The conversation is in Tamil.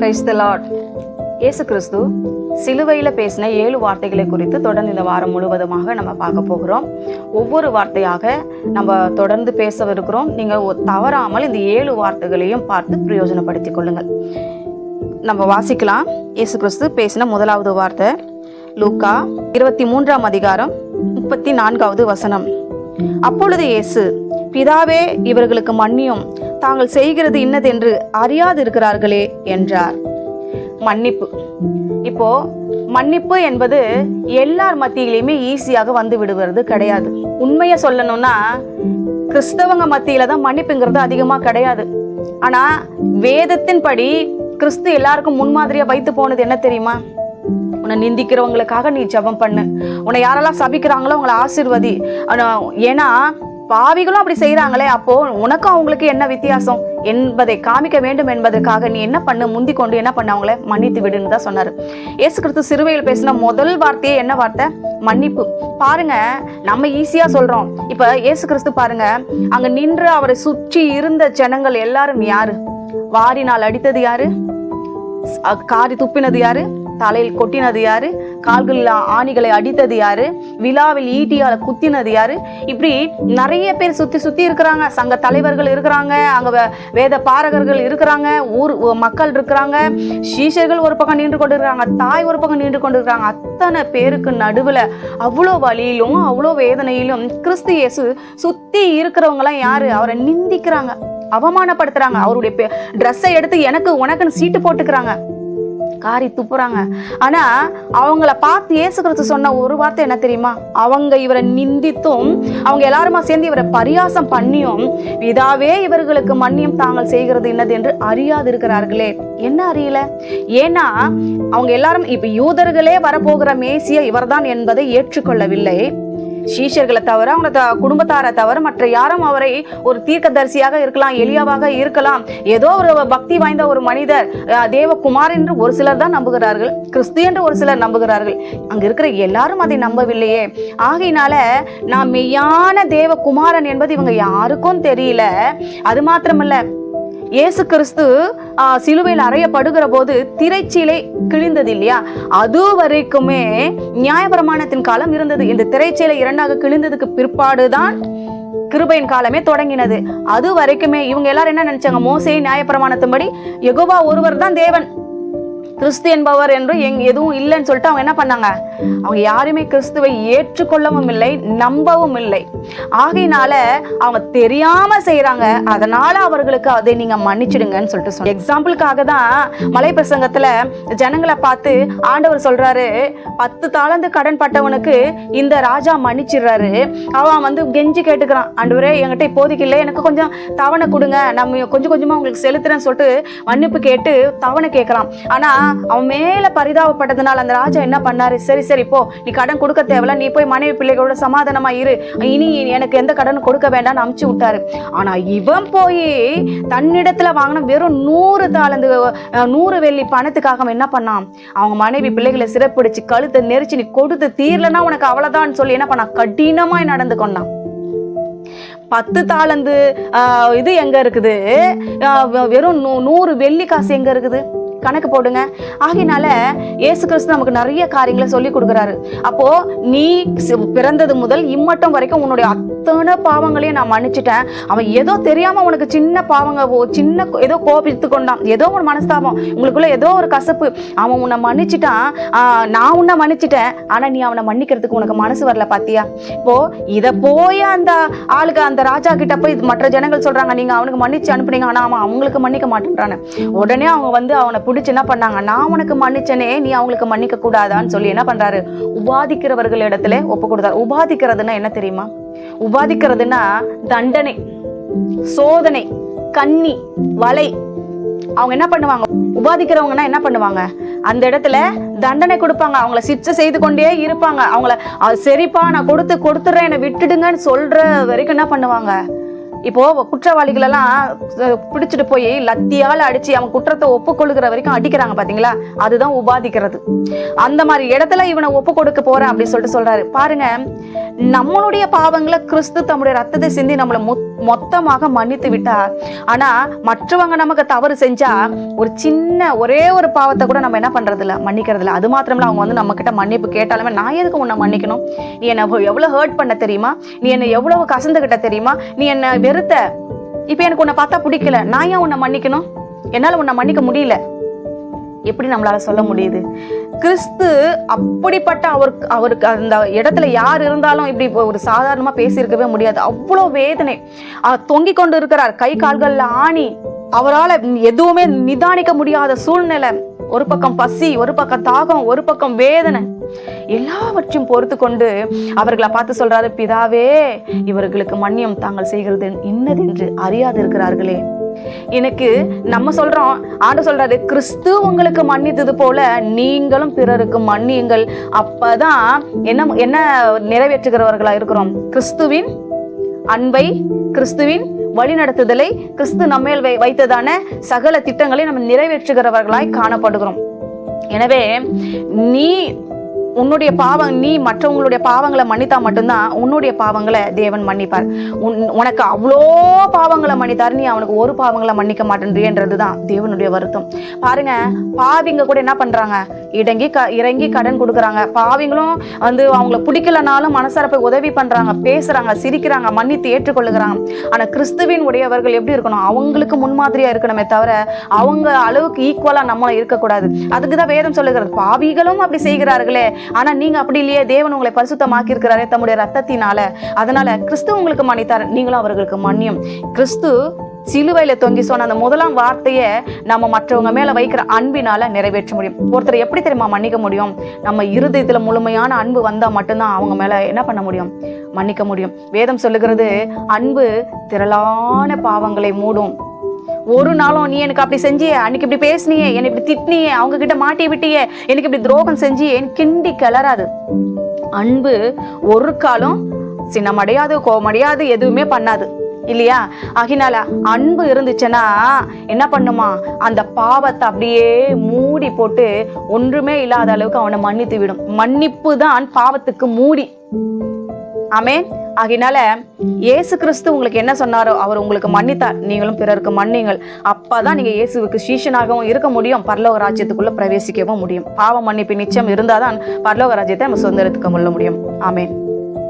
Praise the Lord. இயேசு கிறிஸ்து சிலுவையில் பேசின 7 வார்த்தைகளை குறித்து தொடர்ந்து இந்த வாரம் முழுவதுமாக நம்ம பார்க்க போகிறோம். ஒவ்வொரு வார்த்தையாக நம்ம தொடர்ந்து பேசவிருக்கிறோம். நீங்கள் தவறாமல் இந்த 7 வார்த்தைகளையும் பார்த்து பிரயோஜனப்படுத்திக் கொள்ளுங்கள். நம்ம வாசிக்கலாம். இயேசு கிறிஸ்து பேசின முதலாவது வார்த்தை லூக்கா 23ஆம் அதிகாரம் 34வது வசனம். அப்பொழுது இயேசு, பிதாவே, இவர்களுக்கு மன்னியும், தாங்கள் செய்கிறது இன்னதென்று அறியாது இருக்கிறார்களே என்றார். மன்னிப்பு. இப்போ மன்னிப்பு என்பது எல்லார் மத்தியிலையுமே ஈஸியாக வந்து விடுவது கிடையாது. உண்மையை சொல்லணும்னா கிறிஸ்தவங்க மத்தியில தான் மன்னிப்புங்கிறது அதிகமா கிடையாது. ஆனா வேதத்தின் படி கிறிஸ்து எல்லாருக்கும் முன்மாதிரியா வைத்து போனது என்ன தெரியுமா? உன்னை நிந்திக்கிறவங்களுக்காக நீ ஜெபம் பண்ணு, உன்னை யாரெல்லாம் சபிக்கிறாங்களோ அவங்களை ஆசீர்வதி. ஏன்னா பாவிகளும் அப்படி செய்யறாங்களே, அப்போ உனக்கும் அவங்களுக்கு என்ன வித்தியாசம் என்பதை காமிக்க வேண்டும் என்பதற்காக நீ என்ன பண்ணு, முந்தி கொண்டு என்ன பண்ண, அவங்கள மன்னித்து விடுன்னு தான் சொன்னாரு. இயேசு கிறிஸ்து சிலுவையில் பேசின முதல் வார்த்தையே என்ன வார்த்தை? மன்னிப்பு. பாருங்க, நம்ம ஈஸியா சொல்றோம். இப்ப இயேசு கிறிஸ்து பாருங்க, அங்க நின்று அவரை சுற்றி இருந்த ஜனங்கள் எல்லாரும் யாரு? வாரினால் அடித்தது யாரு? காரி துப்பினது யாரு? தலையில் கொட்டினது யாரு? கால்களில் ஆணிகளை அடித்தது யாரு? விழாவில் ஈட்டியால குத்தினது யாரு? இப்படி நிறைய பேர் சுத்தி இருக்கிறாங்க. சங்க தலைவர்கள் இருக்கிறாங்க, அங்க வேத பாரகர்கள் இருக்கிறாங்க, ஊர் மக்கள் இருக்கிறாங்க, சீஷர்கள் ஒரு பக்கம் நின்று கொண்டு இருக்கிறாங்க, தாய் ஒரு பக்கம் நின்று கொண்டு இருக்கிறாங்க. அத்தனை பேருக்கு நடுவுல அவ்வளோ வலியிலும் அவ்வளோ வேதனையிலும் கிறிஸ்து இயேசு சுத்தி இருக்கிறவங்க எல்லாம் யாரு? அவரை நிந்திக்கிறாங்க, அவமானப்படுத்துறாங்க, அவருடைய ட்ரெஸ்ஸை எடுத்து எனக்கு உனக்குன்னு சீட்டு போட்டுக்கிறாங்க, காரி துப்புறாங்க. ஆனா அவங்கள பார்த்து இயேசு கிறிஸ்து சொன்ன ஒரு வார்த்தை என்ன தெரியுமா? அவங்க இவரை நிந்தித்தும் அவங்க எல்லாருமா சேர்ந்து இவரை பரியாசம் பண்ணியும், பிதாவே, இவர்களுக்கு மன்னியும், தாங்கள் செய்கிறது இன்னது என்று அறியாது இருக்கிறார்களே. என்ன அறியல? ஏன்னா அவங்க எல்லாரும் இப்ப யூதர்களே வரப்போகிற மேசியா இவர்தான் என்பதை ஏற்றுக்கொள்ளவில்லை. சீஷர்களை தவிர, அவங்க குடும்பத்தாரை தவிர மற்ற யாரும் அவரை ஒரு தீர்க்கதரிசியாக இருக்கலாம், எலியாவாக இருக்கலாம், ஏதோ ஒரு பக்தி வாய்ந்த ஒரு மனிதர், தேவகுமார் என்று ஒரு சிலர் தான் நம்புகிறார்கள், கிறிஸ்து என்று ஒரு சிலர் நம்புகிறார்கள். அங்க இருக்கிற எல்லாரும் அதை நம்பவில்லையே. ஆகையினால நான் மெய்யான தேவகுமாரன் என்பது இவங்க யாருக்கும் தெரியல. அது மாத்திரமல்ல, இயேசு கிறிஸ்து சிலுவையில் அறையப்படுகிற போது திரைச்சீலை கிழிந்தது இல்லையா? அது வரைக்குமே நியாயப்பிரமாணத்தின் காலம் இருந்தது. இந்த திரைச்சீலை 2ஆக கிழிந்ததுக்கு பிற்பாடுதான் கிருபையின் காலமே தொடங்கினது. அது வரைக்குமே இவங்க எல்லாரும் என்ன நினைச்சாங்க? மோசே நியாயப்பிரமாணத்தின்படி யெகோவா ஒருவர் தான் தேவன், கிறிஸ்து என்பவர் என்று எதுவும் இல்லைன்னு சொல்லிட்டு அவங்க என்ன பண்ணாங்க? அவங்க யாருமே கிறிஸ்துவை ஏற்றுக்கொள்ளவும் இல்லை, நம்பவும் இல்லை. ஆகையினால அவங்க தெரியாம செய்யறாங்க. அதனால அவர்களுக்கு அதை நீங்க மன்னிச்சிடுங்கன்னு சொல்லிட்டு சொன்ன எக்ஸாம்பிளுக்காக தான் மலை பிரசங்கத்துல ஜனங்களை பார்த்து ஆண்டவர் சொல்றாரு, 10 தாலந்து கடன் பட்டவனுக்கு இந்த ராஜா மன்னிச்சிடுறாரு. அவன் கெஞ்சி கேட்டுக்கிறான், ஆண்டவரே, என்கிட்ட இப்போதைக்கு இல்லை, எனக்கு கொஞ்சம் தவணை கொடுங்க, நம்ம கொஞ்சம் கொஞ்சமா உங்களுக்கு செலுத்துறேன்னு சொல்லிட்டு மன்னிப்பு கேட்டு தவணை கேட்கறான். ஆனா அவன் மேல பரிதாபப்பட்டதுனால அந்த ராஜா என்ன பண்ணாரு? சரி சரி, போ, நீ கடன் கொடுக்க தேவையில்ல, நீ போய் மனைவி பிள்ளைகளோட சமாதானமா இரு, இனி எனக்கு எந்த கடனும் கொடுக்க வேண்டாம்னு அமுச்சு விட்டாரு. ஆனா இவன் போய் தன்னிடத்துல வாங்கின வெறும் 100 தாலந்து 100 வெள்ளி பணத்துக்காக என்ன பண்ணான்? அவங்க மனைவி பிள்ளைகளை சிறப்பிடிச்சு கழுத்தை நெரிச்சு, நீ கொடுத்து தீரலன்னா உனக்கு அவ்வளவுதான் சொல்லி என்ன பண்ணான்? கடினமாய் நடந்து கொண்டான். 10 தாலந்து இது எங்க இருக்குது? வெறும் 100 வெள்ளி காசு எங்க இருக்குது? கணக்கு போடுங்க. ஆகினால இயேசு கிறிஸ்து நமக்கு நிறைய காரியங்களை சொல்லி கொடுக்குறாரு. அப்போ நீ பிறந்தது முதல் இம்மட்டும் வரைக்கும் உன்னுடைய அத்தனை பாவங்களையும் நான் மன்னிச்சுட்டேன். அவன் ஏதோ தெரியாம உனக்கு சின்ன பாவங்க, சின்ன ஏதோ கோபித்து கொண்டான், ஏதோ ஒரு மனஸ்தாபம், உங்களுக்குள்ள ஏதோ ஒரு கசப்பு, அவன் உன்னை மன்னிச்சுட்டான், நான் உன்னை மன்னிச்சுட்டேன். ஆனா நீ அவனை மன்னிக்கிறதுக்கு உனக்கு மனசு வரல, பாத்தியா? இப்போ இத போய் அந்த ஆளுக்கு, அந்த ராஜா கிட்ட போய் மற்ற ஜனங்கள் சொல்றாங்க, நீங்க அவனுக்கு மன்னிச்சு அனுப்புனீங்க, ஆனா அவன் அவங்களுக்கு மன்னிக்க மாட்டேன்றானே. உடனே அவங்க அவனை பிடிச்சு என்ன பண்ணாங்க? நான் உனக்கு மன்னிச்சனே, நீ அவங்களுக்கு மன்னிக்க கூடாதான்னு சொல்லி என்ன பண்றாரு? உபாதிக்கிறவர்கள் இடத்துல ஒப்பு கொடுத்தாரு. உபாதிக்கிறதுன்னா என்ன தெரியுமா? உபாதிக்கிறதுனா தண்டனை, சோதனை, கண்ணி, வலை. அவங்க என்ன பண்ணுவாங்க? உபாதிக்கிறவங்கன்னா என்ன பண்ணுவாங்க? அந்த இடத்துல தண்டனை கொடுப்பாங்க, அவங்கள சிக்ஷை செய்து கொண்டே இருப்பாங்க. அவங்கள சரிப்பா, நான் கொடுத்துறேன், என்னை விட்டுடுங்கன்னு சொல்ற வரைக்கும் என்ன பண்ணுவாங்க? இப்போ குற்றவாளிகள் எல்லாம் பிடிச்சிட்டு போய் லத்தியால அடிச்சு அவன் குற்றத்தை ஒப்புக்கொள்ளுகிற வரைக்கும் அடிக்கிறாங்க பாத்தீங்களா, அதுதான் உபாதிக்கிறது. அந்த மாதிரி இடத்துல இவனை ஒப்பு கொடுக்க போறேன் அப்படின்னு சொல்லிட்டு சொல்றாரு. பாருங்க, நம்மளுடைய பாவங்களை கிறிஸ்து தம்முடைய ரத்தத்தை சிந்தி நம்மளை மொத்தமாக மன்னித்து விட்டார். ஆனா மற்றவங்க நமக்கு தவறு செஞ்சா ஒரு சின்ன ஒரே ஒரு பாவத்தை கூட நம்ம என்ன பண்றது இல்ல, மன்னிக்கிறது இல்ல. அது மாத்திரம்ல அவங்க வந்து நம்ம கிட்ட மன்னிப்பு கேட்டாலுமே, நான் எதுக்கு உன்னை மன்னிக்கணும், நீ என்ன எவ்வளவு ஹர்ட் பண்ண தெரியுமா, நீ என்ன எவ்வளவு கசந்துகிட்ட தெரியுமா, நீ என்ன வெறுத்த, இப்ப எனக்கு உன்னை பார்த்தா பிடிக்கல, நான் ஏன் உன்னை மன்னிக்கணும், என்னால உன்னை மன்னிக்க முடியல, எப்படி நம்மளால சொல்ல முடியுது? கிறிஸ்து அப்படிப்பட்ட அவருக்கு அந்த இடத்துல யார் இருந்தாலும் இப்படி ஒரு சாதாரணமா பேசியிருக்கவே முடியாது. அவ்வளோ வேதனை, அவர் தொங்கிக் கொண்டு இருக்கிறார், கை கால்கள்ல ஆணி, அவரால் எதுவுமே நிதானிக்க முடியாத சூழ்நிலை, ஒரு பக்கம் பசி, ஒரு பக்கம் தாகம், ஒரு பக்கம் வேதனை, எல்லாவற்றையும் பொறுத்து கொண்டு அவர்களை பார்த்து சொல்றாரு, பிதாவே இவர்களுக்கு மன்னியும், தாங்கள் செய்கிறது இன்னதென்று அறியாது இருக்கிறார்களே. எனக்கு நம்ம சொல்றோம், ஆண்டு சொல்றாரு, கிறிஸ்து உங்களுக்கு மன்னித்தது போல நீங்களும் பிறருக்கு மன்னியுங்கள். அப்பதான் என்ன நிறைவேற்றுகிறவர்களா இருக்கிறோம், கிறிஸ்துவின் அன்பை, கிறிஸ்துவின் வழி நடத்துதலை, கிறிஸ்து நம்மேல் வைத்ததான சகல திட்டங்களை நம்ம நிறைவேற்றுகிறவர்களாய் காணப்படுகிறோம். எனவே நீ மற்றவங்களுடைய பாவங்களை மன்னித்தா மட்டும்தான் உன்னுடைய பாவங்களை தேவன் மன்னிப்பார். உனக்கு அவ்வளோ பாவங்களை மன்னித்தார், நீ அவனுக்கு ஒரு பாவங்களை மன்னிக்க மாட்டேன்றதுதான் தேவனுடைய வருத்தம். பாருங்க, பாவிங்க கூட என்ன பண்றாங்க, இறங்கி கடன் கொடுக்குறாங்க. பாவிங்களும் வந்து அவங்கள பிடிக்கலனாலும் மனசார போய் உதவி பண்றாங்க, பேசுறாங்க, சிரிக்கிறாங்க, மன்னித்து ஏற்றுக்கொள்ளுகிறாங்க. ஆனா கிறிஸ்துவின் உடையவர்கள் எப்படி இருக்கணும், அவங்களுக்கு முன்மாதிரியா இருக்கணுமே தவிர அவங்க அளவுக்கு ஈக்குவலா நம்மளும் இருக்கக்கூடாது. அதுக்குதான் வேதம் சொல்லுகிறது, பாவிகளும் அப்படி செய்கிறார்களே, ஆனா நீங்க அப்படி இல்லையே, தேவன் உங்களை பரிசுத்தமாக்கி இருக்கிறாரே தம்முடைய ரத்தத்தினால, அதனால கிறிஸ்து உங்களுக்கு மன்னித்தார், நீங்களும் அவர்களுக்கு மன்னியும். கிறிஸ்து சிலுவையில தொங்கி சொன்ன அந்த முதலாம் வார்த்தையை நம்ம மற்றவங்க மேல வைக்கிற அன்பினால நிறைவேற்ற முடியும். ஒருத்தர் எப்படி தெரியுமா மன்னிக்க முடியும், நம்ம இருதயத்துல முழுமையான அன்பு வந்தா மட்டும்தான் அவங்க மேல என்ன பண்ண முடியும், மன்னிக்க முடியும். வேதம் சொல்லுகிறது, அன்பு திரளான பாவங்களை மூடும். ஒரு நாளும் நீ எனக்கு அப்படி செஞ்சியே, அன்னைக்கு இப்படி பேசினியே, என்னை இப்படி திட்டினியே, அவங்க கிட்ட மாட்டி விட்டியே, எனக்கு இப்படி துரோகம் செஞ்சியே, கிண்டி கிளறாது. அன்பு ஒரு காலம் சின்னமடையாது, கோவமடையாது, எதுவுமே பண்ணாது இல்லையா? ஆகினால அன்பு இருந்துச்சுன்னா என்ன பண்ணுமா, அந்த பாவத்தை அப்படியே மூடி போட்டு ஒன்றுமே இல்லாத அளவுக்கு அவனை மன்னித்து விடும். மன்னிப்பு தான் பாவத்துக்கு மூடி. ஆமென். ஆகினால இயேசு கிறிஸ்து உங்களுக்கு என்ன சொன்னாரோ அவர் உங்களுக்கு மன்னித்தார், நீங்களும் பிறருக்கு மன்னிங்கள். அப்பதான் நீங்க இயேசுவுக்கு சீஷனாகவும் இருக்க முடியும், பரலோக ராஜ்யத்துக்குள்ள பிரவேசிக்கவும் முடியும். பாவ மன்னிப்பு நிச்சயம் இருந்தாதான் பரலோக ராஜ்யத்தை நம்ம சுதந்திரத்துக்கு கொள்ள முடியும். ஆமென்.